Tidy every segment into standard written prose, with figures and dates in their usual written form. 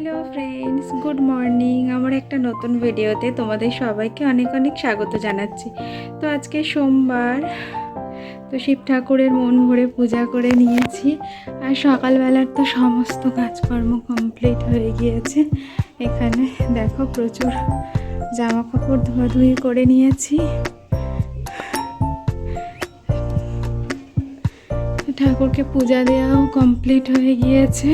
Hello friends, good morning. আমার একটা নতুন ভিডিওতে তোমাদের সবাইকে অনেক অনেক স্বাগত জানাচ্ছি। তো আজকে সোমবার, তো শিব ঠাকুরের মন ভরে পূজা করে নিয়েছি। আর সকালবেলার তো সমস্ত কাজকর্ম কমপ্লিট হয়ে গিয়েছে। এখানে দেখো প্রচুর জামা কাপড় ধোয়াধুয়ি করে নিয়েছি। ঠাকুরকে পূজা দেওয়াও কমপ্লিট হয়ে গিয়েছে।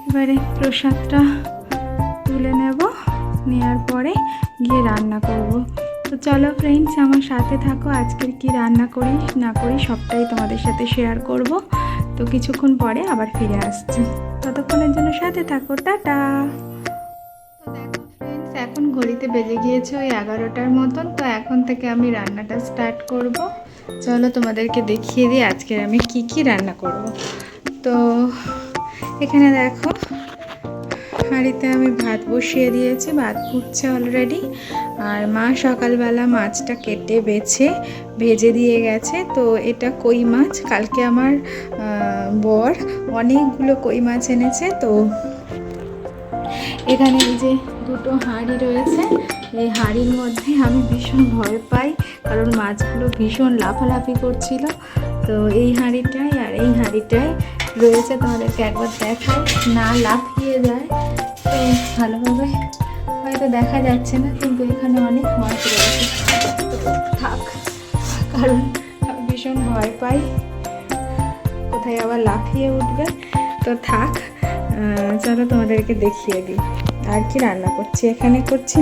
এবারে প্রসাদটা তুলে নেওয়ার পরে গিয়ে রান্না করব। তো চলো ফ্রেন্ডস, আমার সাথে থাকো। আজকের কি রান্না করি না করি সবটাই তোমাদের সাথে শেয়ার করব। তো কিছুক্ষণ পরে আবার ফিরে আসছি, ততক্ষণের জন্য সাথে থাকো। টাটা। তো দেখো ফ্রেন্ডস, এখন ঘড়িতে বেজে গিয়েছে ওই 11টার মতন। তো এখন থেকে আমি রান্নাটা স্টার্ট করব। চলো তোমাদেরকে দেখিয়ে দিই আজকের আমি কি রান্না করব। তো এখানে দেখো হাঁড়িতে আমি ভাত বসিয়ে দিয়েছি, ভাত ফুটছে অলরেডি। আর মা সকালবেলা মাছটা কেটে বেছে ভেজে দিয়ে গেছে। তো এটা কই মাছ, কালকে আমার বর অনেকগুলো কই মাছ এনেছে। তো এখানে এই যে দুটো হাঁড়ি রয়েছে, এই হাঁড়ির মধ্যে আমি ভীষণ ভয় পাই, কারণ মাছগুলো ভীষণ লাফালাফি করছিল। তো এই হাঁড়িটাই আর এই হাঁড়িটাই রয়েছে, তোমাদেরকে একবার দেখাই, না লাফিয়ে যায়। তো ভালোভাবে হয়তো দেখা যাচ্ছে না, কিন্তু এখানে অনেক মাছ রয়েছে। তো থাক, কারণ আমি ভীষণ ভয় পাই কোথায় আবার লাফিয়ে উঠবে। তো থাক, চলো তোমাদেরকে দেখিয়ে দিই আর কি রান্না করছি। এখানে করছি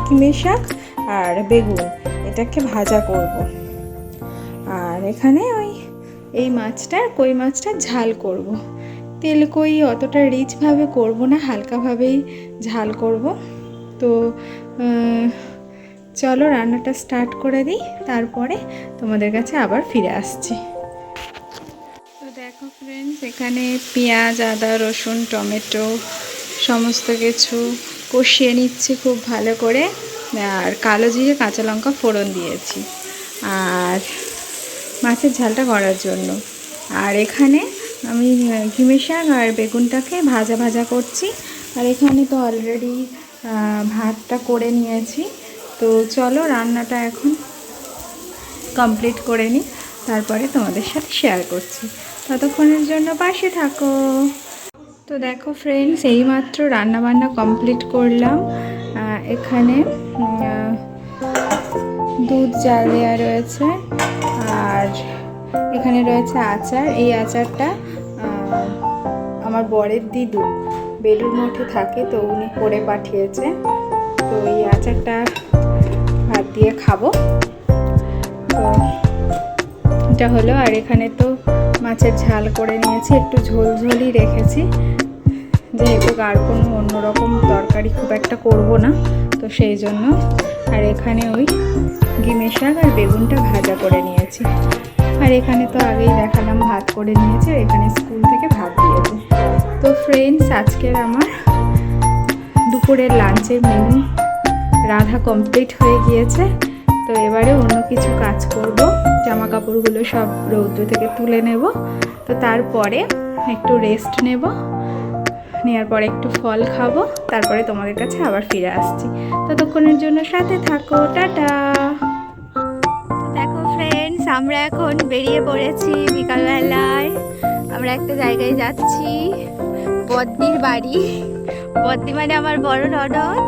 কিমে শাক আর বেগুন, এটাকে ভাজা করব। আর এখানে এই মাছটা, কই মাছটা ঝাল করব। তেল কই অতটা রিচভাবে করব না, হালকাভাবেই ঝাল করব। তো চলো রান্নাটা স্টার্ট করে দিই, তারপরে তোমাদের কাছে আবার ফিরে আসছি। তো দেখো ফ্রেন্ডস, এখানে পেঁয়াজ, আদা, রসুন, টমেটো সমস্ত কিছু কষিয়ে নিচ্ছি খুব ভালো করে। আর কালো জিরে, কাঁচা লঙ্কা ফোড়ন দিয়েছি আর মাছের ঝালটা করার জন্য। আর এখানে আমি ঘিমে শাক আর বেগুনটাকে ভাজা ভাজা করছি। আর এখানে তো অলরেডি ভাতটা করে নিয়েছি। তো চলো রান্নাটা এখন কমপ্লিট করে নিই, তারপরে তোমাদের সাথে শেয়ার করছি। ততক্ষণের জন্য পাশে থাকো। তো দেখো ফ্রেন্ডস, এইমাত্র রান্নাবান্না কমপ্লিট করলাম। এখানে দুধ জাল দেওয়া রয়েছে, আর এখানে রয়েছে আচার। এই আচারটা আমার বরের দিদু বেলুর মঠে থাকে, তো উনি করে পাঠিয়েছে। তো এই আচারটা ভাত দিয়ে খাবো। তো এটা হলো। আর এখানে তো মাছের ঝাল করে নিয়েছি, একটু ঝোলঝোলই রেখেছি, যেহেতু আর কোনো অন্যরকম তরকারি খুব একটা করব না, তো সেই জন্য। আর এখানে ওই ঘিমে শাক আর বেগুনটা ভাজা করে নিয়েছি। আর এখানে তো আগেই দেখালাম ভাত করে নিয়েছি, আর এখানে স্কুল থেকে ভাত দিয়েছে। তো ফ্রেন্ডস, আজকের আমার দুপুরের লাঞ্চের মেনু রাঁধা কমপ্লিট হয়ে গিয়েছে। তো এবারে অন্য কিছু কাজ করব, জামা কাপড়গুলো সব রৌদ্র থেকে তুলে নেব। তো তারপরে একটু রেস্ট নেওয়ার পরে একটু ফল খাবো, তারপরে তোমাদের কাছে আবার ফিরে আসছি। ততক্ষণের জন্য সাথে থাকো। টাটা। দেখো ফ্রেন্ডস, আমরা এখন বেরিয়ে পড়েছি বিকালবেলায়। আমরা একটা জায়গায় যাচ্ছি, বদ্দির বাড়ি। বদ্দি মানে আমার বড় ননদ।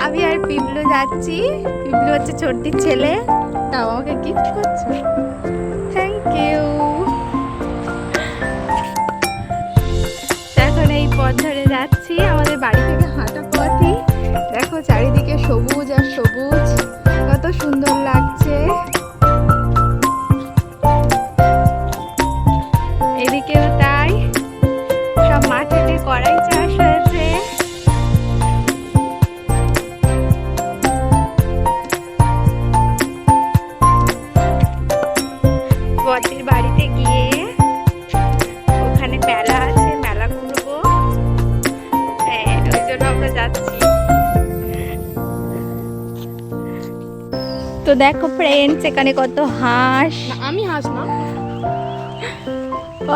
আমি আর পিবলু যাচ্ছি। পিবলু হচ্ছে ছোটদির ছেলে, তাও আমাকে গিফট করছে। Thank you. এখন এই পথ ধরে যাচ্ছি, আমাদের বাড়ি থেকে হাঁটা পথই। দেখো চারিদিকে সবুজ আর সবুজ, কত সুন্দর লাগছে। এদিকেও তাই, সব মাঠেতে কড়াই চাষ হয়েছে। বদ্দির বাড়িতে গিয়ে ওখানে মেলা আছে, মেলা ঘুরবো। হ্যাঁ, ওই জন্য আমরা যাচ্ছি। তো দেখো ফ্রেন্ডস, এখানে কত হাঁস। আমি হাঁস না,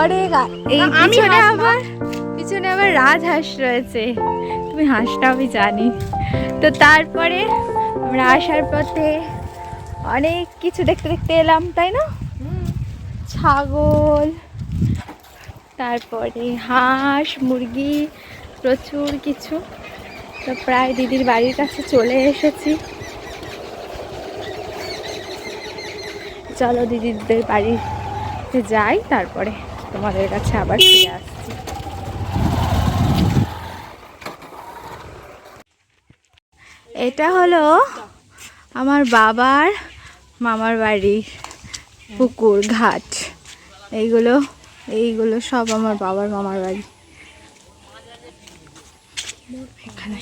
অনেক এই পিছনে আবার রাজহাঁস রয়েছে, তুমি হাঁসটা আমি জানি। তো তারপরে আমরা আসার পথে অনেক কিছু দেখতে দেখতে এলাম, তাই না? ছাগল, তারপরে হাঁস, মুরগি, প্রচুর কিছু। তো প্রায় দিদির বাড়ির কাছে চলে এসেছি। চলো দিদিদের বাড়িতে যাই, তারপরে তোমাদের কাছে আবার ফিরে আসছি। এটা হলো আমার বাবার মামার বাড়ির পুকুর ঘাট। এইগুলো সব আমার বাবার মামার বাড়ি। এখানে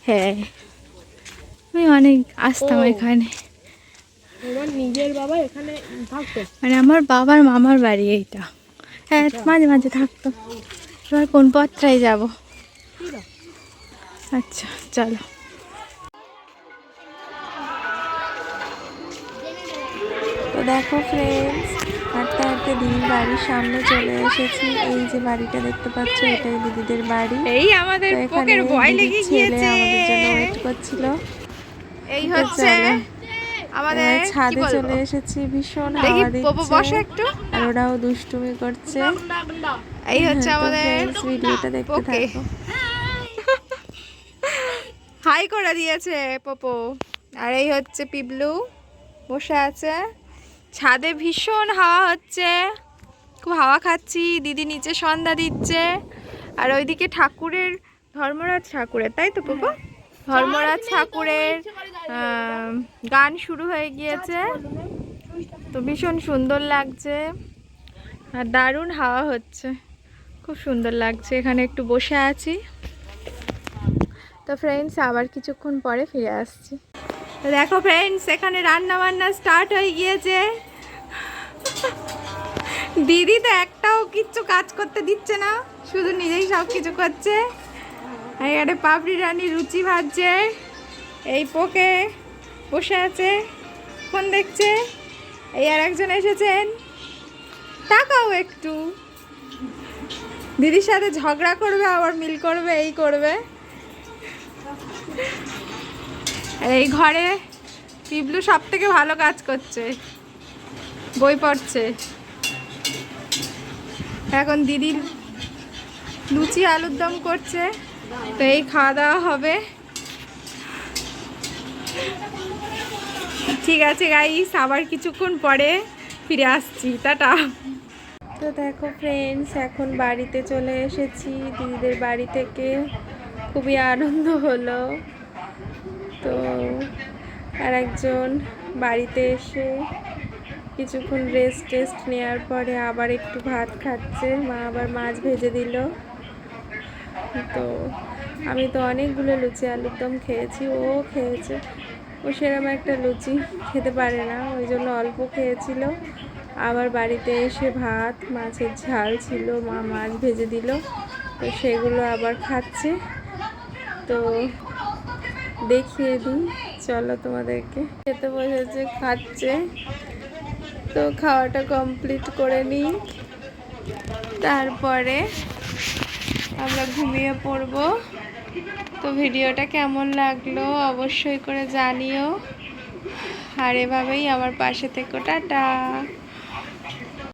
হ্যাঁ, আমি অনেক আসতাম এখানে। নিজের বাবা এখানে থাকতো, মানে আমার বাবার মামার বাড়ি এইটা। হ্যাঁ, মাঝে মাঝে থাকতো। এবার কোন পথটায় যাব? আচ্ছা চলো। তো দেখো ফ্রেন্ডস, হাঁটতে হাঁটতে দিদির বাড়ির সামনে চলে এসেছি। এই যে বাড়িটা দেখতে পাচ্ছ, এটাই দিদিদের বাড়ি। এই আমাদের পোকের ভয় লেগে গিয়েছে, আমাদের জন্য ওয়েট করছিল। এই হচ্ছে আমাদের ছাদে চলে এসেছি, ভীষণ হাওয়া দিচ্ছে আর ওরাও দুষ্টুমি করছে। এই হচ্ছে আমাদের ভিডিওটা দেখতে থাকো। হাই করে দিয়েছে পপো। আর এই হচ্ছে পিবলু বসে আছে ছাদে, ভীষণ হাওয়া হচ্ছে, খুব হাওয়া খাচ্ছি। দিদি নিচে সন্ধ্যা দিচ্ছে। আর ওইদিকে ঠাকুরের, ধর্মরাজ ঠাকুরের, তাই তো পপো? ধর্মরাজ ঠাকুরের গান শুরু হয়ে গিয়েছে। তো ভীষণ সুন্দর লাগছে আর দারুণ হাওয়া হচ্ছে, খুব সুন্দর লাগছে। এখানে একটু বসে আছি। তো ফ্রেন্ডস, আবার কিছুক্ষণ পরে ফিরে আসছি। তো দেখো ফ্রেন্ডস, এখানে রান্না বান্না স্টার্ট হয়ে গিয়েছে। দিদি তো একটাও কিচ্ছু কাজ করতে দিচ্ছে না, শুধু নিজেই সব কিছু করছে। এখানে পাপড়ি রানী লুচি ভাজছে, এই পোকে বসে আছে ফোন দেখছে। এই আর একজন এসেছেন, তাকাও একটু। দিদির সাথে ঝগড়া করবে, আবার মিল করবে, এই করবে। এই ঘরে পিবলু সব থেকে ভালো কাজ করছে, বই পড়ছে। এখন দিদি লুচি আলুর দম করছে, তো এই খাওয়া দাওয়া হবে। ঠিক আছে গাইস, আবার কিছুক্ষণ পরে ফিরে আসছি, টাটা। তো দেখো ফ্রেন্ডস, এখন বাড়িতে চলে এসেছি দিদিদের বাড়ি থেকে। খুবই আনন্দ হলো। তো আর একজন বাড়িতে এসে কিছুক্ষণ রেস্ট নেওয়ার পরে আবার একটু ভাত খাচ্ছে। মা আবার মাছ ভেজে দিল। তো আমি তো অনেকগুলো লুচি আলুর দম খেয়েছি, ও খেয়েছে। ও সেরকম একটা লুচি খেতে পারে না, ওই জন্য অল্প খেয়েছিল। আবার বাড়িতে এসে ভাত, মাছের ঝাল ছিল, মা মাছ ভেজে দিল, তো সেগুলো আবার খাচ্ছে। তো দেখিয়ে দিই, চলো তোমাদেরকে। খেতে বসেছে, খাচ্ছে। তো খাওয়াটা কমপ্লিট করে নিই, তারপরে আমরা ঘুমিয়ে পড়বো। তো ভিডিওটা কেমন লাগলো অবশ্যই করে জানিও, আর এভাবেই আমার পাশে থেকো, টাটা।